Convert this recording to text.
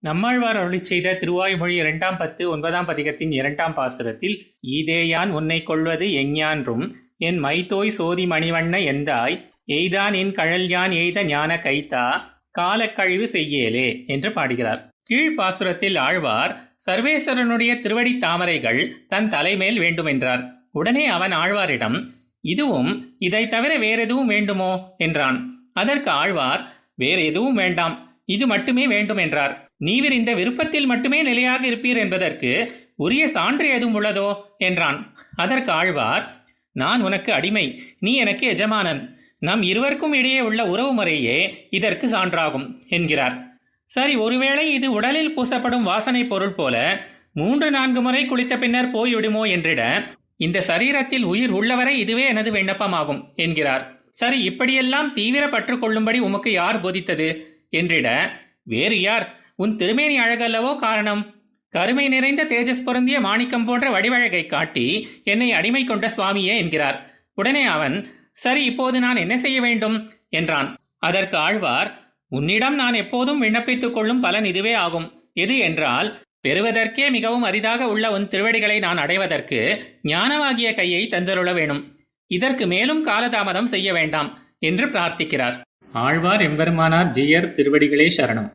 நம்மாழ்வார் அருளிச் செய்த திருவாய்மொழி 2ஆம் பத்து 9ஆம் பதிகத்தின் 2ஆம் பாசுரத்தில் ஈதேயான் உன்னை கொள்வது எஞ்ஞான்றும் என் மைத்தோய் சோதி மணிவண்ண எந்தாய் எய்தான் என் கழல்யான் எய்த ஞான கைத்தா காலக்கழிவு செய்யேலே என்று பாடுகிறார். கீழ் பாசுரத்தில் ஆழ்வார் சர்வேஸ்வரனுடைய திருவடி தாமரைகள் தன் தலைமேல் வேண்டுமென்றார். உடனே அவன் ஆழ்வாரிடம் இதுவும் இதை தவிர வேறெதுவும் வேண்டுமோ என்றான். அதற்கு ஆழ்வார் வேற எதுவும் வேண்டாம், இது மட்டுமே வேண்டும் என்றார். நீவிர் இந்த விருப்பத்தில் மட்டுமே நிலையாக இருப்பீர் என்பதற்கு உரிய சான்று எதுவும் உள்ளதோ என்றான். அதற்கு ஆழ்வார் நான் உனக்கு அடிமை, நீ எனக்கு எஜமானன், நம் இருவருக்கும் இடையே உள்ள உறவு முறையே இதற்கு சான்றாகும் என்கிறார். சரி, ஒருவேளை இது உடலில் பூசப்படும் வாசனை பொருள் போல 3-4 முறை குளித்த பின்னர் போய்விடுமோ என்றிட இந்த சரீரத்தில் உயிர் உள்ளவரை இதுவே எனது விண்ணப்பமாகும் என்கிறார். சரி, இப்படியெல்லாம் தீவிர பற்று கொள்ளும்படி உமக்கு யார் போதித்தது என்றிட வேறு யார், உன் திருமேனி அழகல்லவோ காரணம். கருமை நிறைந்த தேஜஸ் பொருந்திய மாணிக்கம் போன்ற வடிவழகை காட்டி என்னை அடிமை கொண்ட சுவாமியே என்கிறார். உடனே அவன் சரி, இப்போது நான் என்ன செய்ய வேண்டும் என்றான். அதற்கு ஆழ்வார் உன்னிடம் நான் எப்போதும் விண்ணப்பித்துக் கொள்ளும் பலன் இதுவே ஆகும். எது என்றால் பெறுவதற்கே மிகவும் அரிதாக உள்ள உன் திருவடிகளை நான் அடைவதற்கு ஞானமாகிய கையை தந்தருள வேணும். இதற்கு மேலும் காலதாமதம் செய்ய வேண்டாம் என்று பிரார்த்திக்கிறார். ஆழ்வார் எம்பெருமானார் ஜீயர் திருவடிகளே சரணம்.